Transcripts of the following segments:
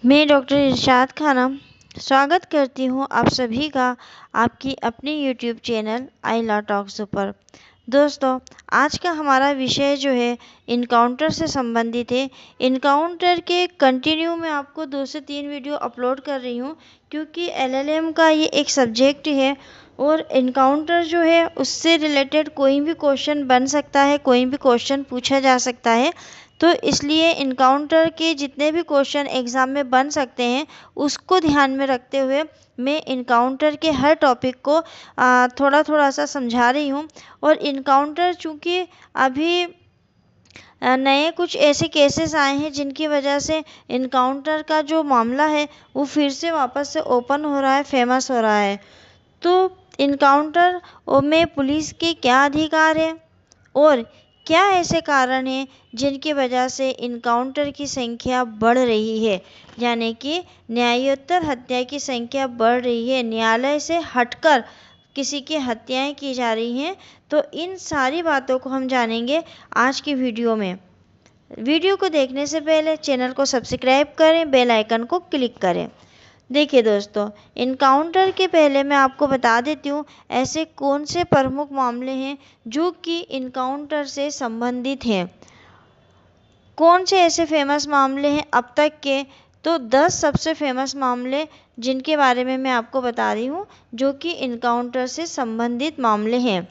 मैं डॉक्टर इरशाद खानम स्वागत करती हूँ आप सभी का आपकी अपनी YouTube channel I love talks पर। दोस्तों, आज का हमारा विषय जो है इनकाउंटर से संबंधित है। इनकाउंटर के कंटिन्यू में आपको 2 से 3 वीडियो अपलोड कर रही हूँ क्योंकि एलएलएम का ये एक सब्जेक्ट है और इनकाउंटर जो है उससे रिलेटेड कोई भी क्वेश्चन बन सकता है, कोई भी क्वेश्चन पूछा जा सकता है। तो इसलिए इनकाउंटर के जितने भी क्वेश्चन एग्ज़ाम में बन सकते हैं उसको ध्यान में रखते हुए मैं इनकाउंटर के हर टॉपिक को थोड़ा थोड़ा सा समझा रही हूँ। और इनकाउंटर चूँकि अभी नए कुछ ऐसे केसेस आए हैं जिनकी वजह से इनकाउंटर का जो मामला है वो फिर से वापस से ओपन हो रहा है, फेमस हो रहा है। तो इनकाउंटर में पुलिस के क्या अधिकार है और क्या ऐसे कारण हैं जिनकी वजह से इनकाउंटर की संख्या बढ़ रही है, यानी कि न्यायोत्तर हत्या की संख्या बढ़ रही है, न्यायालय से हटकर किसी की हत्याएं की जा रही हैं। तो इन सारी बातों को हम जानेंगे आज की वीडियो में। वीडियो को देखने से पहले चैनल को सब्सक्राइब करें, बेल आइकन को क्लिक करें। देखिए दोस्तों, इनकाउंटर के पहले मैं आपको बता देती हूँ ऐसे कौन से प्रमुख मामले हैं जो कि इनकाउंटर से संबंधित हैं। कौन से ऐसे फेमस मामले हैं अब तक के, तो 10 सबसे फेमस मामले जिनके बारे में मैं आपको बता रही हूँ जो कि इनकाउंटर से संबंधित मामले हैं।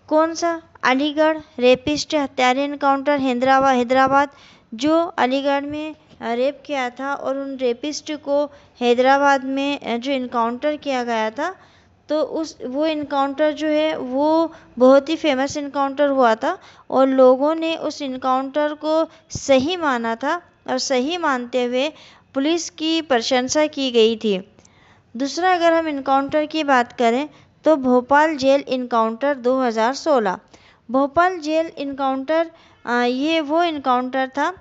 कौन सा? अलीगढ़ रेपिस्ट हत्यारे इनकाउंटर हैदराबाद, जो अलीगढ़ में रेप किया था और उन रेपिस्ट को हैदराबाद में जो इनकाउंटर किया गया था, तो वो इनकाउंटर जो है वो बहुत ही फेमस इनकाउंटर हुआ था और लोगों ने उस इनकाउंटर को सही माना था और सही मानते हुए पुलिस की प्रशंसा की गई थी। दूसरा, अगर हम इनकाउंटर की बात करें तो Bhopal jail encounter 2016। Bhopal jail encounter ये वो इनकाउंटर था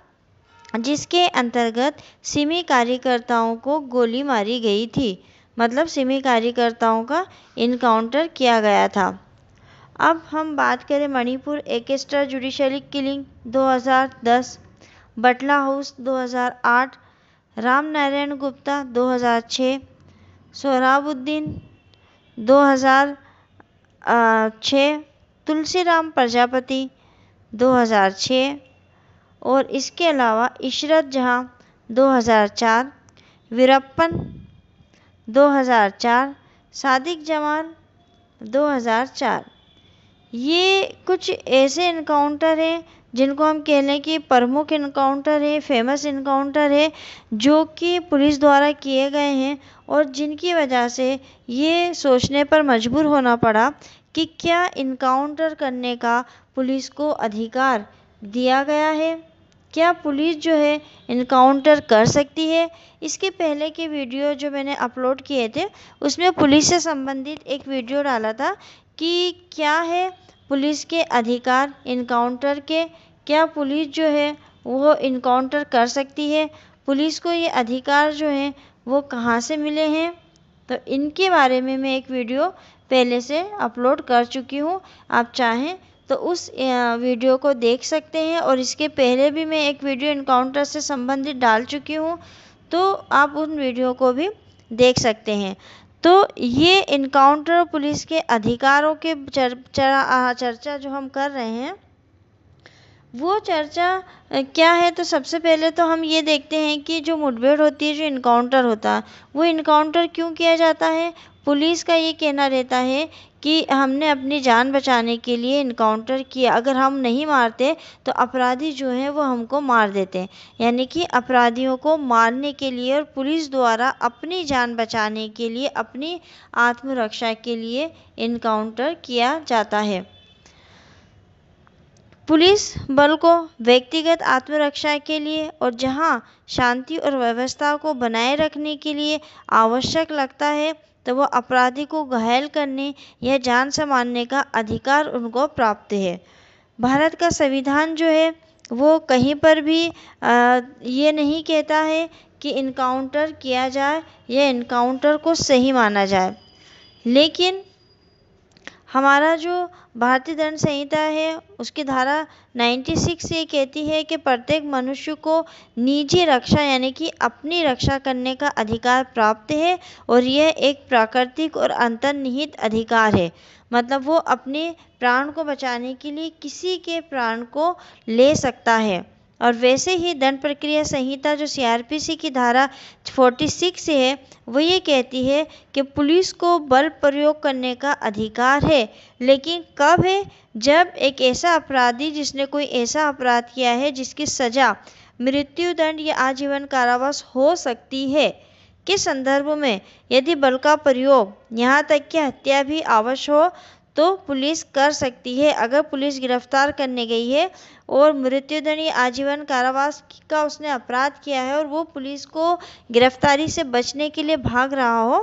जिसके अंतर्गत सिमी कार्यकर्ताओं को गोली मारी गई थी, मतलब सिमी कार्यकर्ताओं का इनकाउंटर किया गया था। अब हम बात करें मणिपुर एक्स्ट्रा जुडिशरी किलिंग 2010, बटला हाउस 2008, राम नारायण गुप्ता 2006, सोहराबुद्दीन 2006, तुलसीराम प्रजापति 2006 और इसके अलावा इशरत जहां 2004, वीरप्पन 2004, सादिक जमान 2004। ये कुछ ऐसे इनकाउंटर हैं जिनको हम कह लें कि प्रमुख इनकाउंटर है, फेमस इनकाउंटर है, जो कि पुलिस द्वारा किए गए हैं और जिनकी वजह से ये सोचने पर मजबूर होना पड़ा कि क्या इनकाउंटर करने का पुलिस को अधिकार दिया गया है, क्या पुलिस जो है इनकाउंटर कर सकती है। इसके पहले के वीडियो जो मैंने अपलोड किए थे उसमें पुलिस से संबंधित एक वीडियो डाला था कि क्या है पुलिस के अधिकार इनकाउंटर के, क्या पुलिस जो है वो इनकाउंटर कर सकती है, पुलिस को ये अधिकार जो है वो कहाँ से मिले हैं। तो इनके बारे में मैं एक वीडियो पहले से अपलोड कर चुकी हूँ, आप चाहें तो उस वीडियो को देख सकते हैं। और इसके पहले भी मैं एक वीडियो इनकाउंटर से संबंधित डाल चुकी हूँ, तो आप उन वीडियो को भी देख सकते हैं। तो ये इनकाउंटर पुलिस के अधिकारों के चर्चा जो हम कर रहे हैं वो चर्चा क्या है, तो सबसे पहले तो हम ये देखते हैं कि जो मुठभेड़ होती है, जो इनकाउंटर होता है, वो इनकाउंटर क्यों किया जाता है। पुलिस का ये कहना रहता है कि हमने अपनी जान बचाने के लिए इनकाउंटर किया, अगर हम नहीं मारते तो अपराधी जो हैं वो हमको मार देते हैं, यानी कि अपराधियों को मारने के लिए और पुलिस द्वारा अपनी जान बचाने के लिए, अपनी आत्मरक्षा के लिए इनकाउंटर किया जाता है। पुलिस बल को व्यक्तिगत आत्मरक्षा के लिए और जहां शांति और व्यवस्था को बनाए रखने के लिए आवश्यक लगता है तो वह अपराधी को घायल करने या जान से मारने का अधिकार उनको प्राप्त है। भारत का संविधान जो है वो कहीं पर भी ये नहीं कहता है कि इनकाउंटर किया जाए या इनकाउंटर को सही माना जाए, लेकिन हमारा जो भारतीय दंड संहिता है उसकी धारा 96 ये कहती है कि प्रत्येक मनुष्य को निजी रक्षा यानी कि अपनी रक्षा करने का अधिकार प्राप्त है और यह एक प्राकृतिक और अंतर्निहित अधिकार है। मतलब वो अपने प्राण को बचाने के लिए किसी के प्राण को ले सकता है। और वैसे ही दंड प्रक्रिया संहिता जो सीआरपीसी की धारा 46 है वो ये कहती है कि पुलिस को बल प्रयोग करने का अधिकार है, लेकिन कब है? जब एक ऐसा अपराधी जिसने कोई ऐसा अपराध किया है जिसकी सजा मृत्युदंड या आजीवन कारावास हो सकती है के संदर्भ में यदि बल का प्रयोग यहाँ तक कि हत्या भी आवश्यक हो तो पुलिस कर सकती है। अगर पुलिस गिरफ्तार करने गई है और मृत्युदंड या आजीवन कारावास का उसने अपराध किया है और वो पुलिस को गिरफ्तारी से बचने के लिए भाग रहा हो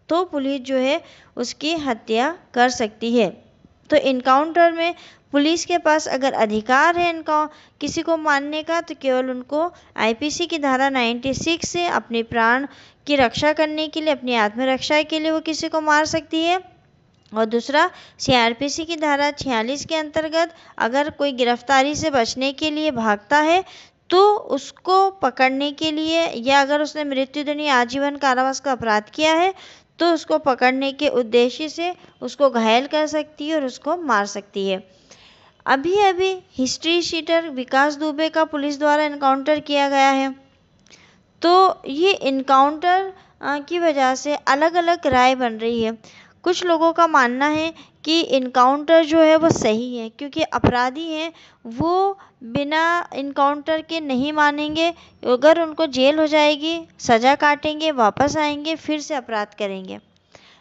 तो पुलिस जो है उसकी हत्या कर सकती है। तो इनकाउंटर में पुलिस के पास अगर अधिकार है किसी को मारने का तो केवल उनको आईपीसी की धारा 96 से अपने प्राण की रक्षा करने के लिए, अपनी आत्मरक्षा के लिए वो किसी को मार सकती है। और दूसरा सीआरपीसी की धारा 46 के अंतर्गत अगर कोई गिरफ्तारी से बचने के लिए भागता है तो उसको पकड़ने के लिए या अगर उसने मृत्युदंड या आजीवन कारावास का अपराध किया है तो उसको पकड़ने के उद्देश्य से उसको घायल कर सकती है और उसको मार सकती है। अभी अभी हिस्ट्री शीटर विकास दुबे का पुलिस द्वारा इनकाउंटर किया गया है। तो ये इनकाउंटर की वजह से अलग अलग राय बन रही है। कुछ लोगों का मानना है कि इनकाउंटर जो है वो सही है क्योंकि अपराधी हैं वो बिना इनकाउंटर के नहीं मानेंगे। अगर उनको जेल हो जाएगी, सज़ा काटेंगे, वापस आएंगे, फिर से अपराध करेंगे।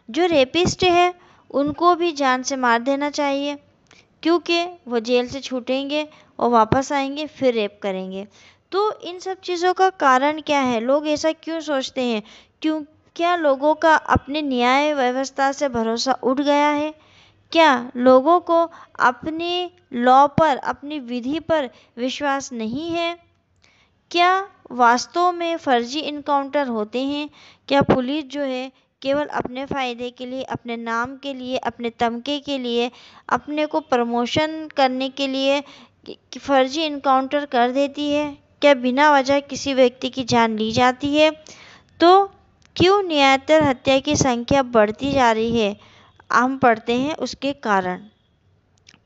जो रेपिस्ट है उनको भी जान से मार देना चाहिए क्योंकि वो जेल से छूटेंगे और वापस आएंगे फिर रेप करेंगे। तो इन सब चीज़ों का कारण क्या है? लोग ऐसा क्यों सोचते हैं? क्या लोगों का अपने न्याय व्यवस्था से भरोसा उठ गया है? क्या लोगों को अपने लॉ पर, अपनी विधि पर विश्वास नहीं है? क्या वास्तव में फर्जी इनकाउंटर होते हैं? क्या पुलिस जो है केवल अपने फ़ायदे के लिए, अपने नाम के लिए, अपने तमके के लिए, अपने को प्रमोशन करने के लिए फर्जी इनकाउंटर कर देती है? क्या बिना वजह किसी व्यक्ति की जान ली जाती है? तो क्यों न्यायतर हत्या की संख्या बढ़ती जा रही है? हम पढ़ते हैं उसके कारण।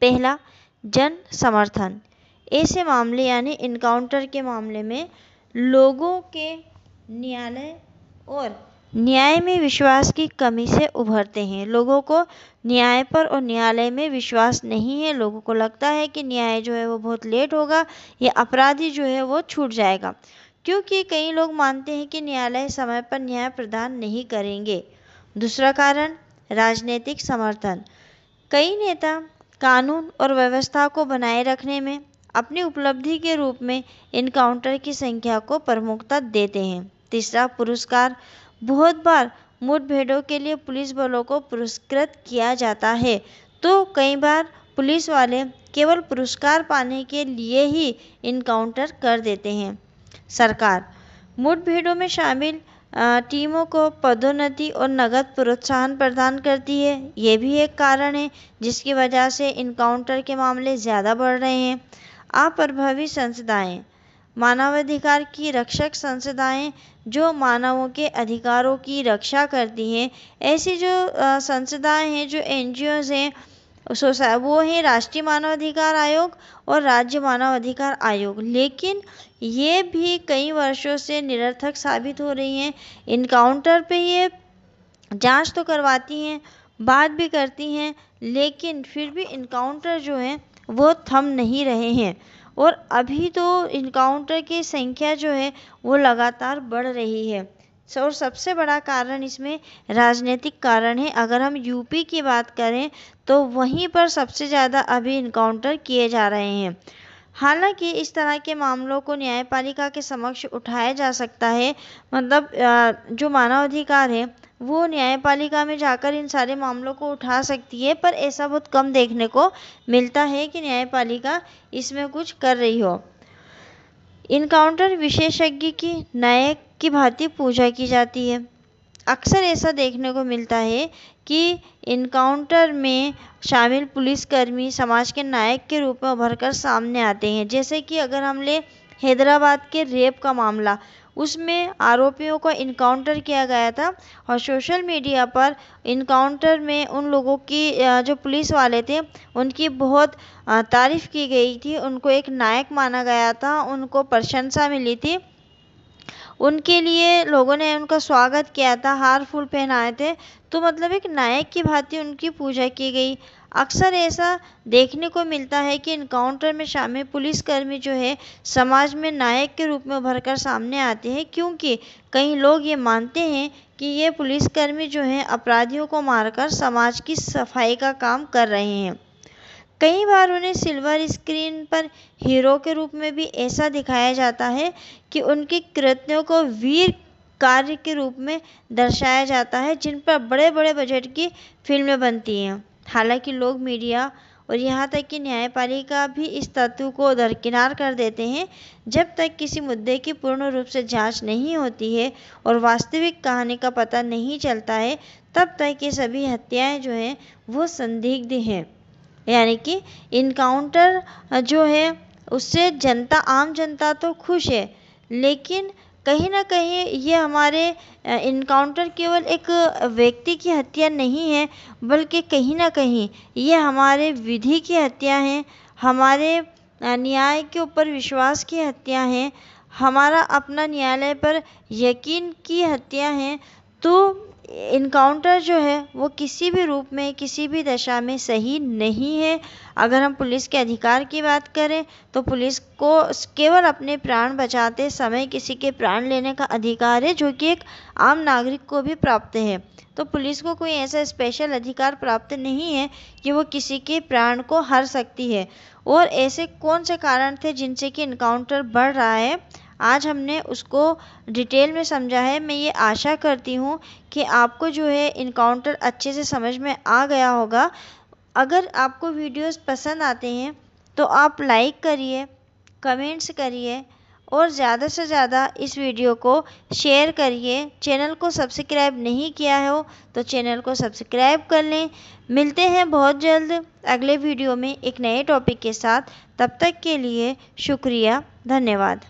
पहला, जन समर्थन। ऐसे मामले यानी इनकाउंटर के मामले में लोगों के न्यायालय और न्याय में विश्वास की कमी से उभरते हैं। लोगों को न्याय पर और न्यायालय में विश्वास नहीं है। लोगों को लगता है कि न्याय जो है वो बहुत लेट होगा या अपराधी जो है वो छूट जाएगा, क्योंकि कई लोग मानते हैं कि न्यायालय समय पर न्याय प्रदान नहीं करेंगे। दूसरा कारण, राजनीतिक समर्थन। कई नेता कानून और व्यवस्था को बनाए रखने में अपनी उपलब्धि के रूप में इनकाउंटर की संख्या को प्रमुखता देते हैं। तीसरा, पुरस्कार। बहुत बार मुठभेड़ों के लिए पुलिस बलों को पुरस्कृत किया जाता है, तो कई बार पुलिस वाले केवल पुरस्कार पाने के लिए ही इनकाउंटर कर देते हैं। सरकार मुठभेड़ों में शामिल टीमों को पदोन्नति और नगद प्रोत्साहन प्रदान करती है। ये भी एक कारण है जिसकी वजह से इनकाउंटर के मामले ज़्यादा बढ़ रहे हैं। अप्रभावी संस्थाएं। मानवाधिकार की रक्षक संस्थाएं जो मानवों के अधिकारों की रक्षा करती हैं, ऐसी जो संस्थाएं हैं, जो एनजीओज हैं, वो है राष्ट्रीय मानवाधिकार आयोग और राज्य मानवाधिकार आयोग। लेकिन ये भी कई वर्षों से निरर्थक साबित हो रही हैं। इनकाउंटर पे ये जांच तो करवाती हैं, बात भी करती हैं, लेकिन फिर भी इनकाउंटर जो हैं वो थम नहीं रहे हैं और अभी तो इनकाउंटर की संख्या जो है वो लगातार बढ़ रही है। और सबसे बड़ा कारण इसमें राजनीतिक कारण है। अगर हम यूपी की बात करें तो वहीं पर सबसे ज़्यादा अभी इनकाउंटर किए जा रहे हैं। हालांकि इस तरह के मामलों को न्यायपालिका के समक्ष उठाया जा सकता है। मतलब जो मानवाधिकार है वो न्यायपालिका में जाकर इन सारे मामलों को उठा सकती है, पर ऐसा बहुत कम देखने को मिलता है कि न्यायपालिका इसमें कुछ कर रही हो। इनकाउंटर विशेषज्ञ की नायक की भांति पूजा की जाती है। अक्सर ऐसा देखने को मिलता है कि इनकाउंटर में शामिल पुलिसकर्मी समाज के नायक के रूप में उभर कर सामने आते हैं। जैसे कि अगर हम ले हैदराबाद के रेप का मामला, उसमें आरोपियों को इनकाउंटर किया गया था और सोशल मीडिया पर इनकाउंटर में उन लोगों की जो पुलिस वाले थे उनकी बहुत तारीफ की गई थी, उनको एक नायक माना गया था, उनको प्रशंसा मिली थी। उनके लिए लोगों ने उनका स्वागत किया था, हार फूल पहनाए थे, तो मतलब एक नायक की भांति उनकी पूजा की गई। अक्सर ऐसा देखने को मिलता है कि इनकाउंटर में शामिल पुलिसकर्मी जो है समाज में नायक के रूप में उभर कर सामने आते हैं, क्योंकि कई लोग ये मानते हैं कि ये पुलिसकर्मी जो हैं अपराधियों को मारकर समाज की सफाई का काम कर रहे हैं। कई बार उन्हें सिल्वर स्क्रीन पर हीरो के रूप में भी ऐसा दिखाया जाता है कि उनके कृत्यों को वीर कार्य के रूप में दर्शाया जाता है, जिन पर बड़े बड़े बजट की फिल्में बनती हैं। हालांकि लोग, मीडिया और यहाँ तक कि न्यायपालिका भी इस तथ्य को दरकिनार कर देते हैं। जब तक किसी मुद्दे की पूर्ण रूप से जांच नहीं होती है और वास्तविक कहानी का पता नहीं चलता है, तब तक ये सभी हत्याएं जो हैं वो संदिग्ध हैं। यानी कि इनकाउंटर जो है उससे जनता, आम जनता तो खुश है, लेकिन कहीं ना कहीं ये हमारे इनकाउंटर केवल एक व्यक्ति की हत्या नहीं है, बल्कि कहीं ना कहीं ये हमारे विधि की हत्या है, हमारे न्याय के ऊपर विश्वास की हत्या है, हमारा अपना न्यायालय पर यकीन की हत्या है। तो इनकाउंटर जो है वो किसी भी रूप में, किसी भी दशा में सही नहीं है। अगर हम पुलिस के अधिकार की बात करें तो पुलिस को केवल अपने प्राण बचाते समय किसी के प्राण लेने का अधिकार है, जो कि एक आम नागरिक को भी प्राप्त है। तो पुलिस को कोई ऐसा स्पेशल अधिकार प्राप्त नहीं है कि वो किसी के प्राण को हर सकती है। और ऐसे कौन से कारण थे जिनसे कि इनकाउंटर बढ़ रहा है, आज हमने उसको डिटेल में समझा है। मैं ये आशा करती हूँ कि आपको जो है इनकाउंटर अच्छे से समझ में आ गया होगा। अगर आपको वीडियोस पसंद आते हैं तो आप लाइक करिए, कमेंट्स करिए और ज़्यादा से ज़्यादा इस वीडियो को शेयर करिए। चैनल को सब्सक्राइब नहीं किया हो तो चैनल को सब्सक्राइब कर लें। मिलते हैं बहुत जल्द अगले वीडियो में एक नए टॉपिक के साथ। तब तक के लिए शुक्रिया, धन्यवाद।